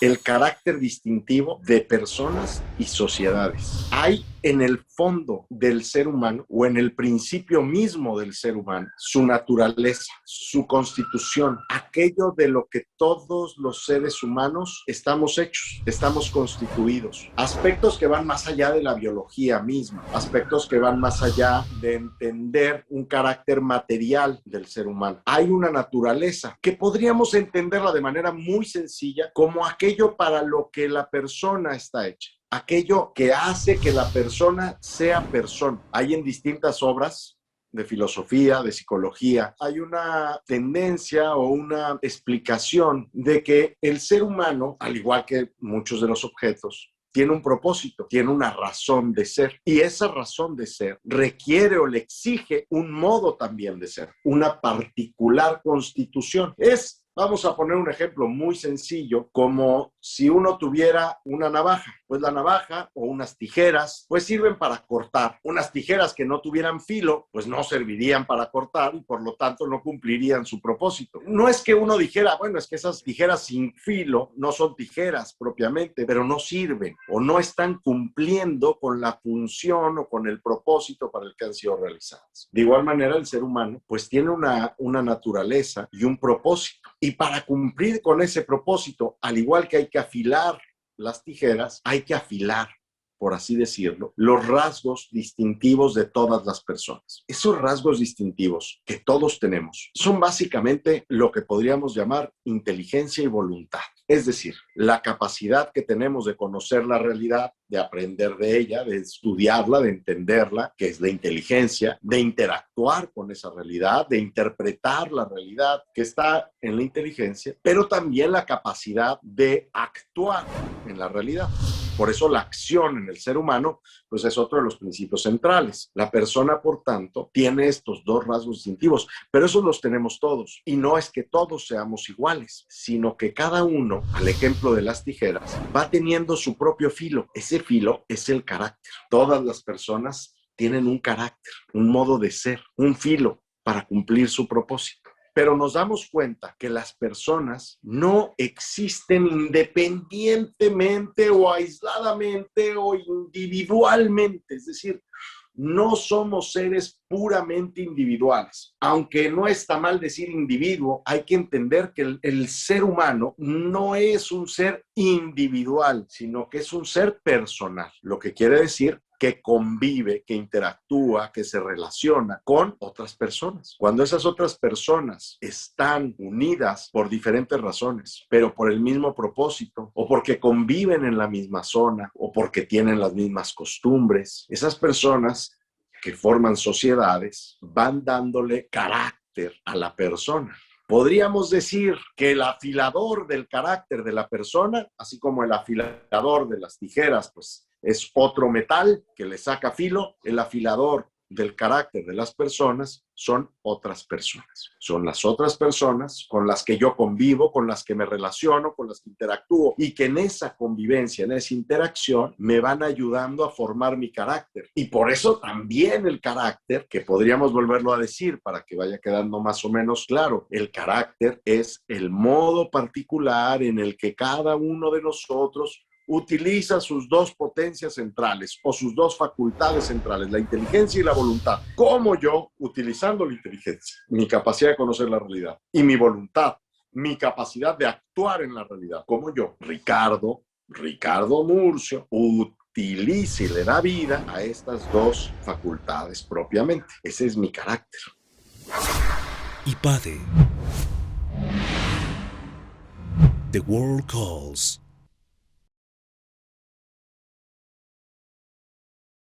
el carácter distintivo de personas y sociedades. Hay en el fondo del ser humano o en el principio mismo del ser humano su naturaleza, su constitución, aquello de lo que todos los seres humanos estamos hechos, estamos constituidos. Aspectos que van más allá de la biología misma, aspectos que van más allá de entender un carácter material del ser humano. Hay una naturaleza que podríamos entenderla de manera muy sencilla como aquello para lo que la persona está hecha, aquello que hace que la persona sea persona. Hay en distintas obras de filosofía, de psicología, hay una tendencia o una explicación de que el ser humano, al igual que muchos de los objetos, tiene un propósito, tiene una razón de ser. Y esa razón de ser requiere o le exige un modo también de ser, una particular constitución. Vamos a poner un ejemplo muy sencillo, como si uno tuviera una navaja. Pues la navaja o unas tijeras, pues sirven para cortar. Unas tijeras que no tuvieran filo, pues no servirían para cortar y por lo tanto no cumplirían su propósito. No es que uno dijera, bueno, es que esas tijeras sin filo no son tijeras propiamente, pero no sirven o no están cumpliendo con la función o con el propósito para el que han sido realizadas. De igual manera, el ser humano pues tiene una naturaleza y un propósito. Y para cumplir con ese propósito, al igual que hay que afilar las tijeras, hay que afilar, por así decirlo, los rasgos distintivos de todas las personas. Esos rasgos distintivos que todos tenemos son básicamente lo que podríamos llamar inteligencia y voluntad. Es decir, la capacidad que tenemos de conocer la realidad, de aprender de ella, de estudiarla, de entenderla, que es la inteligencia, de interactuar con esa realidad, de interpretar la realidad que está en la inteligencia, pero también la capacidad de actuar en la realidad. Por eso la acción en el ser humano pues es otro de los principios centrales. La persona, por tanto, tiene estos dos rasgos distintivos, pero esos los tenemos todos. Y no es que todos seamos iguales, sino que cada uno, al ejemplo de las tijeras, va teniendo su propio filo. Ese filo es el carácter. Todas las personas tienen un carácter, un modo de ser, un filo para cumplir su propósito. Pero nos damos cuenta que las personas no existen independientemente o aisladamente o individualmente, es decir, no somos seres puramente individuales. Aunque no está mal decir individuo, hay que entender que el ser humano no es un ser individual, sino que es un ser personal, lo que quiere decir que convive, que interactúa, que se relaciona con otras personas. Cuando esas otras personas están unidas por diferentes razones, pero por el mismo propósito, o porque conviven en la misma zona, o porque tienen las mismas costumbres, esas personas que forman sociedades van dándole carácter a la persona. Podríamos decir que el afilador del carácter de la persona, así como el afilador de las tijeras, pues es otro metal que le saca filo. El afilador del carácter de las personas son otras personas. Son las otras personas con las que yo convivo, con las que me relaciono, con las que interactúo y que en esa convivencia, en esa interacción, me van ayudando a formar mi carácter. Y por eso también el carácter, que podríamos volverlo a decir para que vaya quedando más o menos claro, el carácter es el modo particular en el que cada uno de nosotros utiliza sus dos potencias centrales o sus dos facultades centrales, la inteligencia y la voluntad. Como yo, utilizando la inteligencia, mi capacidad de conocer la realidad, y mi voluntad, mi capacidad de actuar en la realidad, como yo, Ricardo Murcio, utiliza y le da vida a estas dos facultades propiamente. Ese es mi carácter. IPADE. The World Calls.